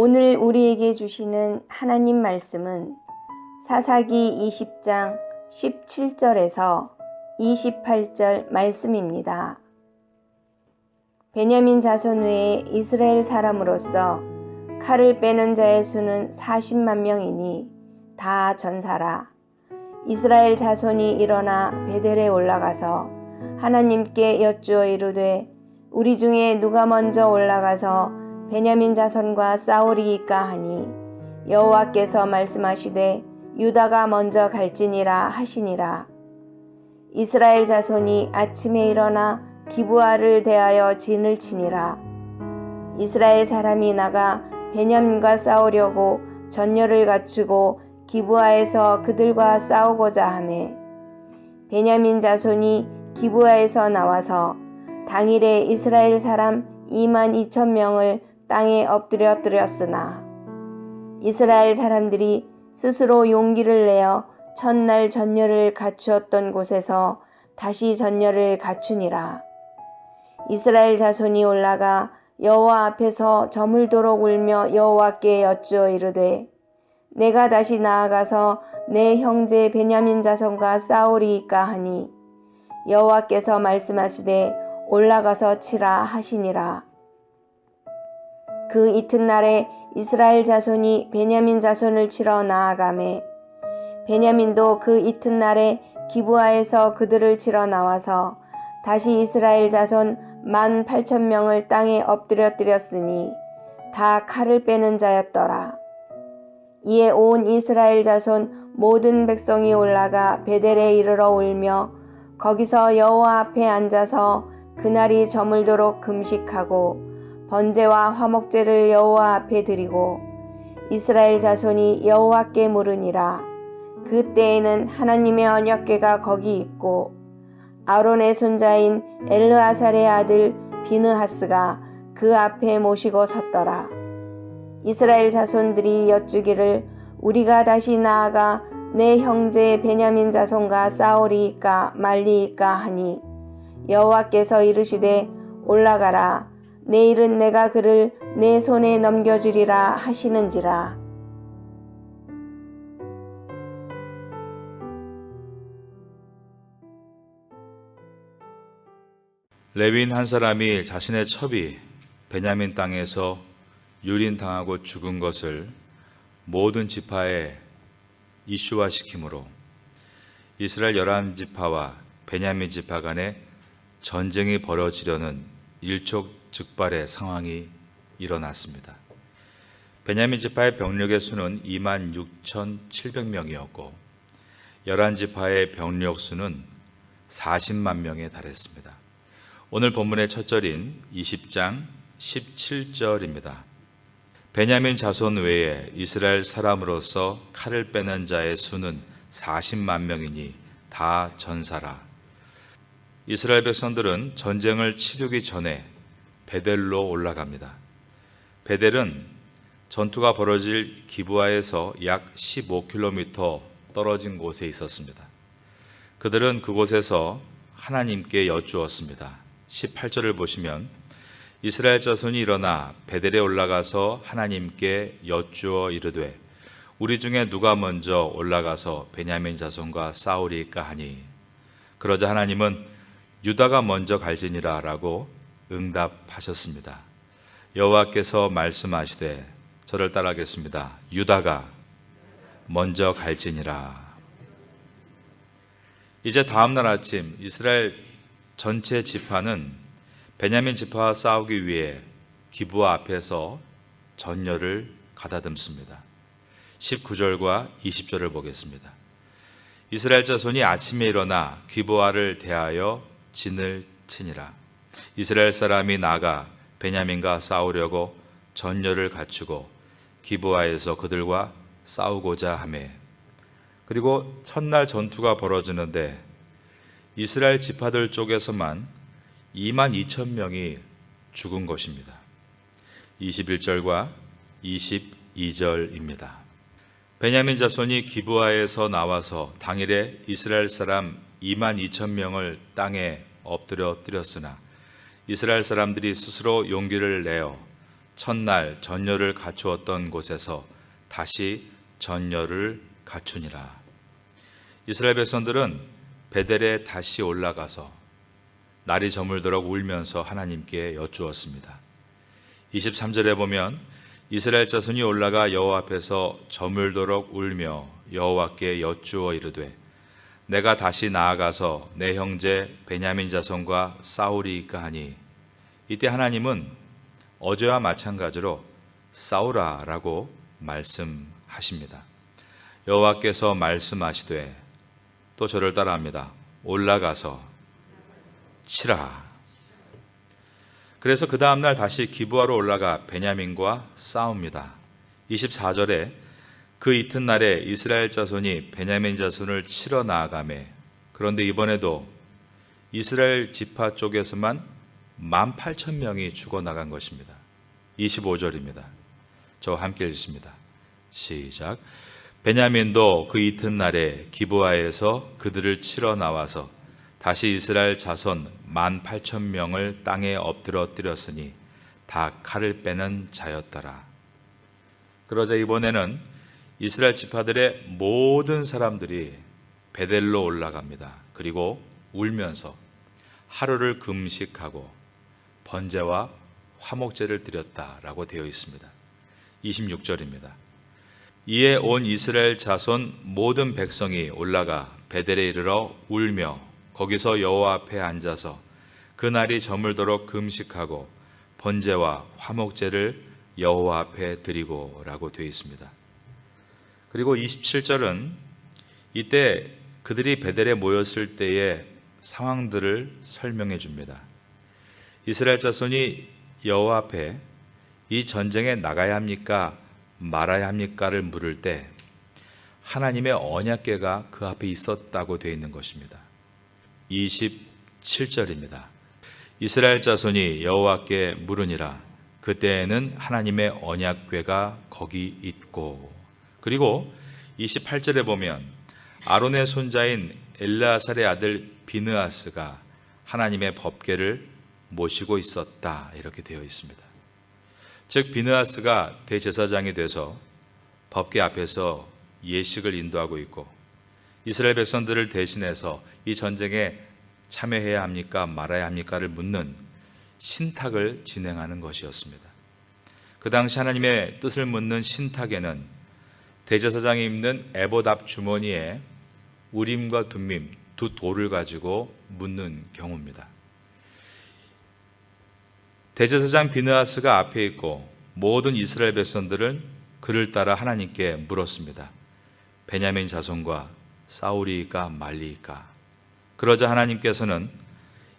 오늘 우리에게 주시는 하나님 말씀은 사사기 20장 17절에서 28절 말씀입니다. 베냐민 자손 외에 이스라엘 사람으로서 칼을 빼는 자의 수는 40만 명이니 다 전사라. 이스라엘 자손이 일어나 베델에 올라가서 하나님께 여쭈어 이르되 우리 중에 누가 먼저 올라가서 베냐민 자손과 싸우리이까 하니 여호와께서 말씀하시되 유다가 먼저 갈지니라 하시니라. 이스라엘 자손이 아침에 일어나 기브아를 대하여 진을 치니라. 이스라엘 사람이 나가 베냐민과 싸우려고 전열을 갖추고 기브아에서 그들과 싸우고자 하매 베냐민 자손이 기브아에서 나와서 당일에 이스라엘 사람 22,000명을 땅에 엎드렸으나 이스라엘 사람들이 스스로 용기를 내어 첫날 전열을 갖추었던 곳에서 다시 전열을 갖추니라. 이스라엘 자손이 올라가 여호와 앞에서 저물도록 울며 여호와께 여쭈어 이르되 내가 다시 나아가서 내 형제 베냐민 자손과 싸우리이까 하니 여호와께서 말씀하시되 올라가서 치라 하시니라. 그 이튿날에 이스라엘 자손이 베냐민 자손을 치러 나아가매 베냐민도 그 이튿날에 기브아에서 그들을 치러 나와서 다시 이스라엘 자손 18,000명을 땅에 엎드렸으니 다 칼을 빼는 자였더라. 이에 온 이스라엘 자손 모든 백성이 올라가 베델에 이르러 울며 거기서 여호와 앞에 앉아서 그날이 저물도록 금식하고 번제와 화목제를 여호와 앞에 드리고 이스라엘 자손이 여호와께 물으니라. 그때에는 하나님의 언약궤가 거기 있고 아론의 손자인 엘르아살의 아들 비느하스가 그 앞에 모시고 섰더라. 이스라엘 자손들이 여쭈기를 우리가 다시 나아가 내 형제 베냐민 자손과 싸우리이까 말리이까 하니 여호와께서 이르시되 올라가라. 내일은 내가 그를 내 손에 넘겨주리라 하시는지라. 레위인 한 사람이 자신의 첩이 베냐민 땅에서 유린당하고 죽은 것을 모든 지파에 이슈화시키므로 이스라엘 11지파와 베냐민 지파 간에 전쟁이 벌어지려는 일촉즉발의 상황이 일어났습니다. 베냐민 지파의 병력의 수는 26,700명이었고 11지파의 병력 수는 40만 명에 달했습니다. 오늘 본문의 첫 절인 20장 17절입니다. 베냐민 자손 외에 이스라엘 사람으로서 칼을 빼는 자의 수는 40만 명이니 다 전사라. 이스라엘 백성들은 전쟁을 치르기 전에 베델로 올라갑니다. 베델은 전투가 벌어질 기브아에서 약 15km 떨어진 곳에 있었습니다. 그들은 그곳에서 하나님께 여쭈었습니다. 18절을 보시면 이스라엘 자손이 일어나 베델에 올라가서 하나님께 여쭈어 이르되 우리 중에 누가 먼저 올라가서 베냐민 자손과 싸우리이까 하니 그러자 하나님은 유다가 먼저 갈지니라 라고 응답하셨습니다. 여호와께서 말씀하시되 저를 따라하겠습니다. 유다가 먼저 갈지니라. 이제 다음날 아침 이스라엘 전체 지파는 베냐민 지파와 싸우기 위해 기브아 앞에서 전열을 가다듬습니다. 19절과 20절을 보겠습니다. 이스라엘 자손이 아침에 일어나 기브아를 대하여 진을 치니라. 이스라엘 사람이 나가 베냐민과 싸우려고 전열을 갖추고 기브아에서 그들과 싸우고자 하매 그리고 첫날 전투가 벌어지는데 이스라엘 지파들 쪽에서만 22,000명이 죽은 것입니다. 21절과 22절입니다. 베냐민 자손이 기브아에서 나와서 당일에 이스라엘 사람 22,000명을 땅에 엎드렸으나 이스라엘 사람들이 스스로 용기를 내어 첫날 전열을 갖추었던 곳에서 다시 전열을 갖추니라. 이스라엘 백성들은 베델에 다시 올라가서 날이 저물도록 울면서 하나님께 여쭈었습니다. 23절에 보면 이스라엘 자손이 올라가 여호와 앞에서 저물도록 울며 여호와께 여쭈어 이르되 내가 다시 나아가서 내 형제 베냐민 자손과 싸우리이까 하니, 이때 하나님은 어제와 마찬가지로 싸우라라고 말씀하십니다. 여호와께서 말씀하시되, 또 저를 따라합니다. 올라가서 치라. 그래서 그 다음날 다시 기브아로 올라가 베냐민과 싸웁니다. 24절에 그 이튿날에 이스라엘 자손이 베냐민 자손을 치러 나아가매, 그런데 이번에도 이스라엘 지파 쪽에서만 18,000명이 죽어나간 것입니다. 25절입니다. 저와 함께 읽습니다. 시작. 베냐민도 그 이튿날에 기브아에서 그들을 치러 나와서 다시 이스라엘 자손 18,000명을 땅에 엎드려 때렸으니 다 칼을 빼는 자였더라. 그러자 이번에는 이스라엘 지파들의 모든 사람들이 베델로 올라갑니다. 그리고 울면서 하루를 금식하고 번제와 화목제를 드렸다라고 되어 있습니다. 26절입니다. 이에 온 이스라엘 자손 모든 백성이 올라가 베델에 이르러 울며 거기서 여호와 앞에 앉아서 그날이 저물도록 금식하고 번제와 화목제를 여호와 앞에 드리고 라고 되어 있습니다. 그리고 27절은 이때 그들이 베델에 모였을 때의 상황들을 설명해 줍니다. 이스라엘 자손이 여호와 앞에 이 전쟁에 나가야 합니까 말아야 합니까를 물을 때 하나님의 언약궤가 그 앞에 있었다고 되어 있는 것입니다. 27절입니다. 이스라엘 자손이 여호와께 물으니라. 그때에는 하나님의 언약궤가 거기 있고, 그리고 28절에 보면 아론의 손자인 엘르아살의 아들 비느하스가 하나님의 법궤를 모시고 있었다, 이렇게 되어 있습니다. 즉 비느하스가 대제사장이 돼서 법궤 앞에서 예식을 인도하고 있고, 이스라엘 백성들을 대신해서 이 전쟁에 참여해야 합니까 말아야 합니까를 묻는 신탁을 진행하는 것이었습니다. 그 당시 하나님의 뜻을 묻는 신탁에는 대제사장이 입는 에봇 앞 주머니에 우림과 둠밈 두 돌을 가지고 묻는 경우입니다. 대제사장 비느하스가 앞에 있고 모든 이스라엘 백성들은 그를 따라 하나님께 물었습니다. 베냐민 자손과 싸우리이까 말리이까. 그러자 하나님께서는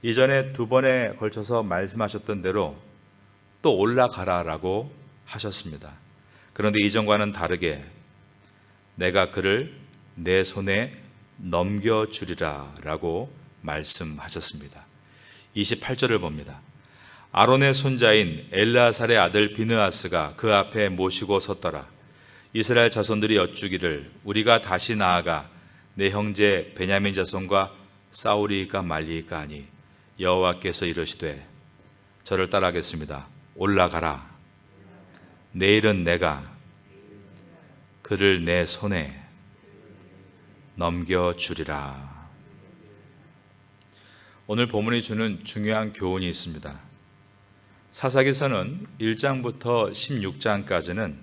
이전에 두 번에 걸쳐서 말씀하셨던 대로 또 올라가라라고 하셨습니다. 그런데 이전과는 다르게 내가 그를 내 손에 넘겨주리라 라고 말씀하셨습니다. 28절을 봅니다. 아론의 손자인 엘르아살의 아들 비느하스가 그 앞에 모시고 섰더라. 이스라엘 자손들이 여쭈기를 우리가 다시 나아가 내 형제 베냐민 자손과 싸우리이까 말리이까 하니 여호와께서 이르시되, 저를 따라하겠습니다. 올라가라. 내일은 내가 그를 내 손에 넘겨주리라. 오늘 본문이 주는 중요한 교훈이 있습니다. 사사기서는 1장부터 16장까지는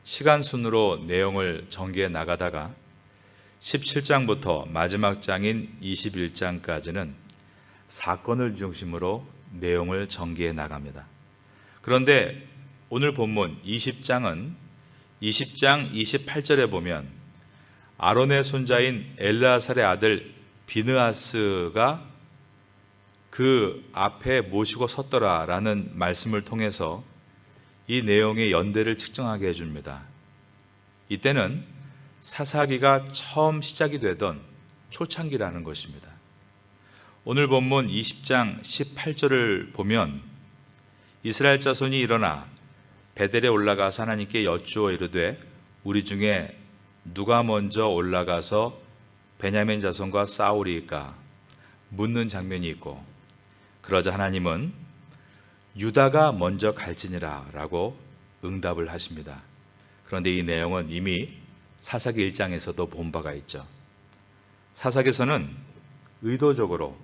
시간 순으로 내용을 전개해 나가다가 17장부터 마지막 장인 21장까지는 사건을 중심으로 내용을 전개해 나갑니다. 그런데 오늘 본문 20장은 20장 28절에 보면 아론의 손자인 엘르아살의 아들 비느하스가 그 앞에 모시고 섰더라라는 말씀을 통해서 이 내용의 연대를 측정하게 해줍니다. 이때는 사사기가 처음 시작이 되던 초창기라는 것입니다. 오늘 본문 20장 18절을 보면 이스라엘 자손이 일어나 베델에 올라가서 하나님께 여쭈어 이르되 우리 중에 누가 먼저 올라가서 베냐민 자손과 싸우리이까 묻는 장면이 있고, 그러자 하나님은 유다가 먼저 갈지니라 라고 응답을 하십니다. 그런데 이 내용은 이미 사사기 1장에서도 본 바가 있죠. 사사기에서는 의도적으로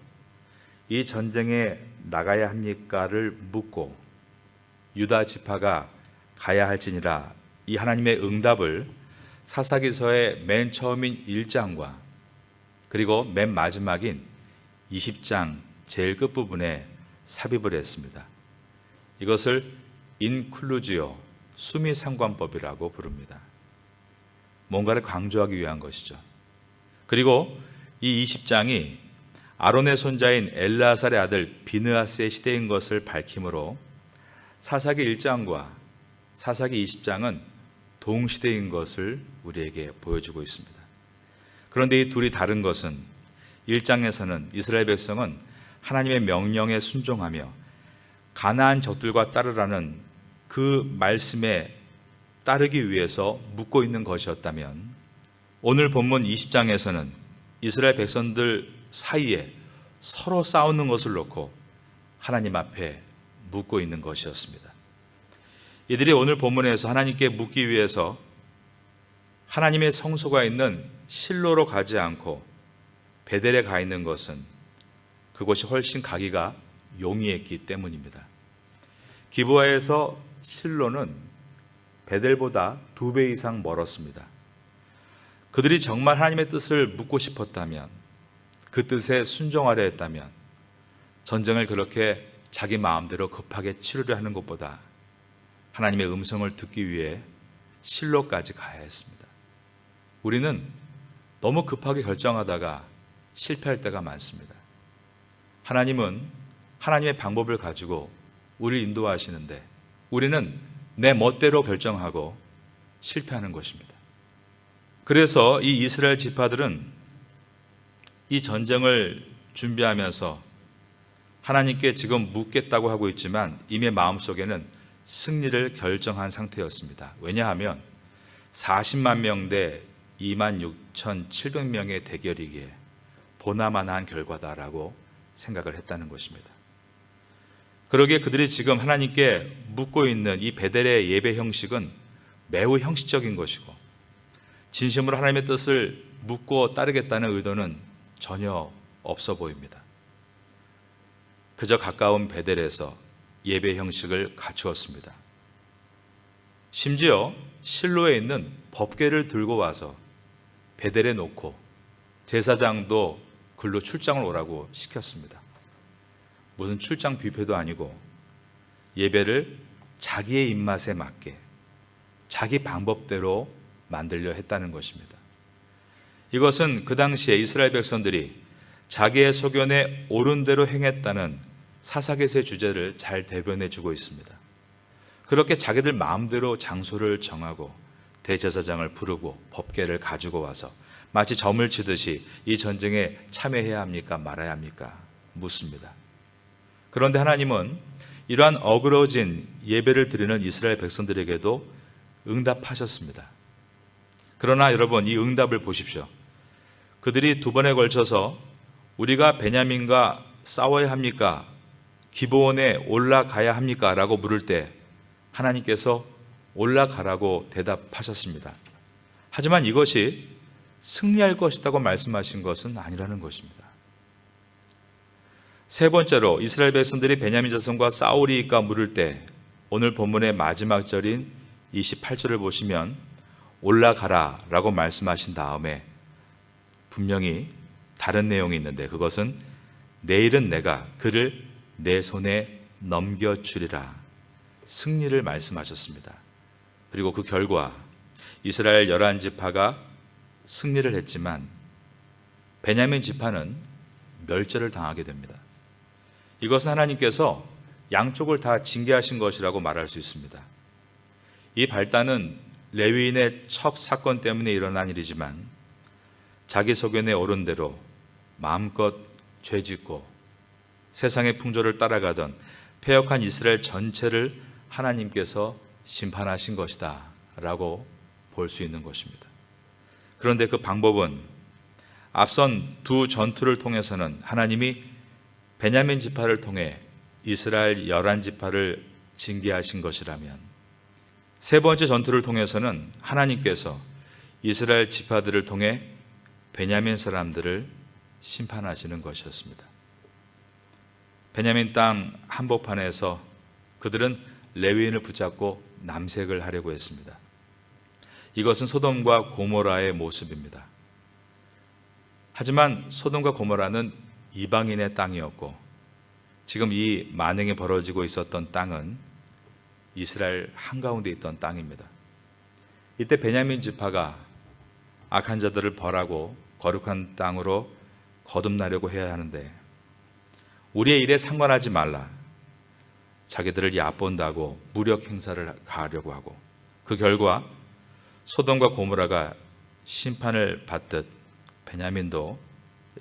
이 전쟁에 나가야 합니까를 묻고 유다 지파가 가야 할지니라 이 하나님의 응답을 사사기서의 맨 처음인 1장과 그리고 맨 마지막인 20장 제일 끝부분에 삽입을 했습니다. 이것을 인클루지오 수미상관법이라고 부릅니다. 뭔가를 강조하기 위한 것이죠. 그리고 이 20장이 아론의 손자인 엘르아살의 아들 비느하스의 시대인 것을 밝히므로 사사기 1장과 사사기 20장은 동시대인 것을 우리에게 보여주고 있습니다. 그런데 이 둘이 다른 것은 1장에서는 이스라엘 백성은 하나님의 명령에 순종하며 가나안 적들과 따르라는 그 말씀에 따르기 위해서 묻고 있는 것이었다면 오늘 본문 20장에서는 이스라엘 백성들 사이에 서로 싸우는 것을 놓고 하나님 앞에 묻고 있는 것이었습니다. 이들이 오늘 본문에서 하나님께 묻기 위해서 하나님의 성소가 있는 실로로 가지 않고 베델에 가 있는 것은 그곳이 훨씬 가기가 용이했기 때문입니다. 기브아에서 실로는 베델보다 2배 이상 멀었습니다. 그들이 정말 하나님의 뜻을 묻고 싶었다면, 그 뜻에 순종하려 했다면 전쟁을 그렇게 자기 마음대로 급하게 치르려 하는 것보다 하나님의 음성을 듣기 위해 실로까지 가야 했습니다. 우리는 너무 급하게 결정하다가 실패할 때가 많습니다. 하나님은 하나님의 방법을 가지고 우리를 인도하시는데 우리는 내 멋대로 결정하고 실패하는 것입니다. 그래서 이 이스라엘 지파들은 이 전쟁을 준비하면서 하나님께 지금 묻겠다고 하고 있지만 이미 마음속에는 승리를 결정한 상태였습니다. 왜냐하면 40만 명 대 26,700명의 대결이기에 보나마나한 결과다라고 생각을 했다는 것입니다. 그러기에 그들이 지금 하나님께 묻고 있는 이 베델의 예배 형식은 매우 형식적인 것이고 진심으로 하나님의 뜻을 묻고 따르겠다는 의도는 전혀 없어 보입니다. 그저 가까운 베델에서 예배 형식을 갖추었습니다. 심지어 실로에 있는 법궤를 들고 와서 베델에 놓고 제사장도 글로 출장을 오라고 시켰습니다. 무슨 출장 뷔페도 아니고 예배를 자기의 입맛에 맞게 자기 방법대로 만들려 했다는 것입니다. 이것은 그 당시에 이스라엘 백성들이 자기의 소견에 옳은 대로 행했다는 사사기서의 주제를 잘 대변해 주고 있습니다. 그렇게 자기들 마음대로 장소를 정하고 대제사장을 부르고 법궤를 가지고 와서 마치 점을 치듯이 이 전쟁에 참여해야 합니까 말아야 합니까 묻습니다. 그런데 하나님은 이러한 어그러진 예배를 드리는 이스라엘 백성들에게도 응답하셨습니다. 그러나 여러분 이 응답을 보십시오. 그들이 2번에 걸쳐서 우리가 베냐민과 싸워야 합니까? 기브온에 올라가야 합니까? 라고 물을 때 하나님께서 올라가라고 대답하셨습니다. 하지만 이것이 승리할 것이라고 말씀하신 것은 아니라는 것입니다. 세 번째로 이스라엘 백성들이 베냐민 자손과 싸우리이까 물을 때 오늘 본문의 마지막 절인 28절을 보시면 올라가라 라고 말씀하신 다음에 분명히 다른 내용이 있는데 그것은 내일은 내가 그를 내 손에 넘겨주리라 승리를 말씀하셨습니다. 그리고 그 결과 이스라엘 11지파가 승리를 했지만 베냐민 지파는 멸절을 당하게 됩니다. 이것은 하나님께서 양쪽을 다 징계하신 것이라고 말할 수 있습니다. 이 발단은 레위인의 첩 사건 때문에 일어난 일이지만 자기 소견에 옳은 대로 마음껏 죄짓고 세상의 풍조를 따라가던 패역한 이스라엘 전체를 하나님께서 심판하신 것이다 라고 볼 수 있는 것입니다. 그런데 그 방법은 앞선 두 전투를 통해서는 하나님이 베냐민 지파를 통해 이스라엘 11지파를 징계하신 것이라면 세 번째 전투를 통해서는 하나님께서 이스라엘 지파들을 통해 베냐민 사람들을 심판하시는 것이었습니다. 베냐민 땅 한복판에서 그들은 레위인을 붙잡고 남색을 하려고 했습니다. 이것은 소돔과 고모라의 모습입니다. 하지만 소돔과 고모라는 이방인의 땅이었고 지금 이 만행이 벌어지고 있었던 땅은 이스라엘 한가운데 있던 땅입니다. 이때 베냐민 지파가 악한 자들을 벌하고 거룩한 땅으로 거듭나려고 해야 하는데 우리의 일에 상관하지 말라. 자기들을 얕본다고 무력 행사를 가하려고 하고 그 결과 소돔과 고모라가 심판을 받듯 베냐민도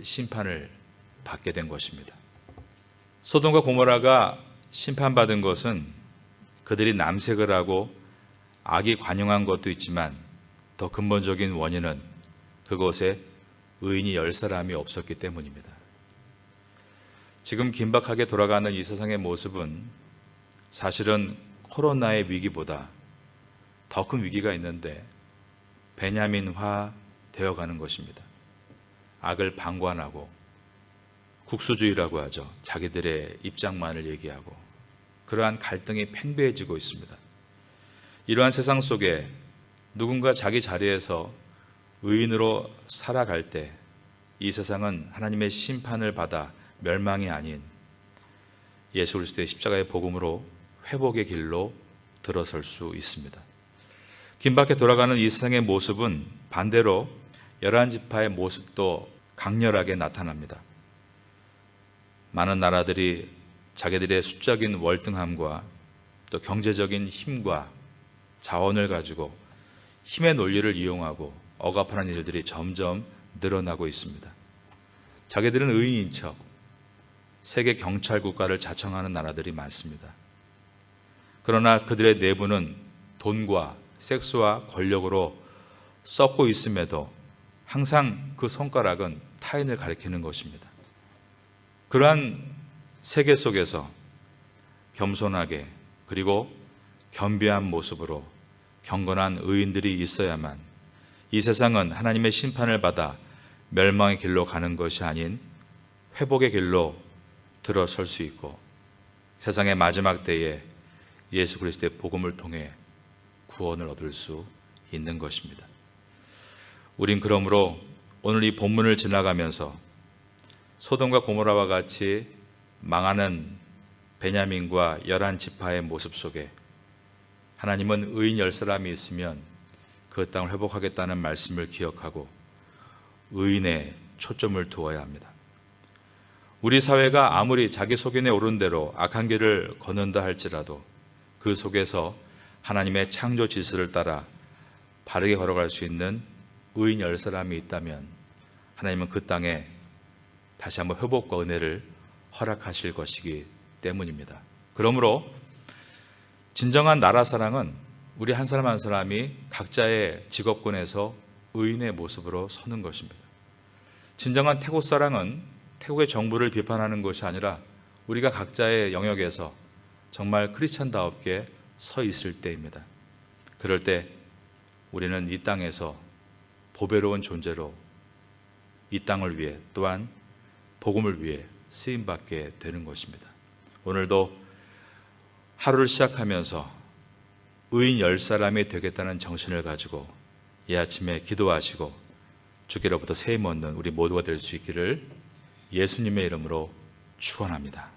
심판을 받게 된 것입니다. 소돔과 고모라가 심판받은 것은 그들이 남색을 하고 악이 관용한 것도 있지만 더 근본적인 원인은 그곳에 의인이 10사람이 없었기 때문입니다. 지금 긴박하게 돌아가는 이 세상의 모습은 사실은 코로나의 위기보다 더 큰 위기가 있는데 베냐민화 되어가는 것입니다. 악을 방관하고 국수주의라고 하죠. 자기들의 입장만을 얘기하고 그러한 갈등이 팽배해지고 있습니다. 이러한 세상 속에 누군가 자기 자리에서 의인으로 살아갈 때 이 세상은 하나님의 심판을 받아 멸망이 아닌 예수 그리스도의 십자가의 복음으로 회복의 길로 들어설 수 있습니다. 긴박해 돌아가는 이 세상의 모습은 반대로 11지파의 모습도 강렬하게 나타납니다. 많은 나라들이 자기들의 수적인 월등함과 또 경제적인 힘과 자원을 가지고 힘의 논리를 이용하고 억압하는 일들이 점점 늘어나고 있습니다. 자기들은 의인인 척 세계 경찰 국가를 자청하는 나라들이 많습니다. 그러나 그들의 내부는 돈과 섹스와 권력으로 썩고 있음에도 항상 그 손가락은 타인을 가리키는 것입니다. 그러한 세계 속에서 겸손하게 그리고 겸비한 모습으로 경건한 의인들이 있어야만 이 세상은 하나님의 심판을 받아 멸망의 길로 가는 것이 아닌 회복의 길로 들어설 수 있고 세상의 마지막 때에 예수 그리스도의 복음을 통해 구원을 얻을 수 있는 것입니다. 우린 그러므로 오늘 이 본문을 지나가면서 소돔과 고모라와 같이 망하는 베냐민과 11지파의 모습 속에 하나님은 의인 10사람이 있으면 그 땅을 회복하겠다는 말씀을 기억하고 의인에 초점을 두어야 합니다. 우리 사회가 아무리 자기 소견에 오른 대로 악한 길을 걷는다 할지라도 그 속에서 하나님의 창조 질서를 따라 바르게 걸어갈 수 있는 의인 10사람이 있다면 하나님은 그 땅에 다시 한번 회복과 은혜를 허락하실 것이기 때문입니다. 그러므로 진정한 나라 사랑은 우리 한 사람 한 사람이 각자의 직업군에서 의인의 모습으로 서는 것입니다. 진정한 태국 사랑은 태국의 정부를 비판하는 것이 아니라 우리가 각자의 영역에서 정말 크리스찬다웠게 서 있을 때입니다. 그럴 때 우리는 이 땅에서 보배로운 존재로 이 땅을 위해 또한 복음을 위해 쓰임받게 되는 것입니다. 오늘도 하루를 시작하면서 의인 10사람이 되겠다는 정신을 가지고 이 아침에 기도하시고 주께로부터 세임 얻는 우리 모두가 될 수 있기를 예수님의 이름으로 축원합니다.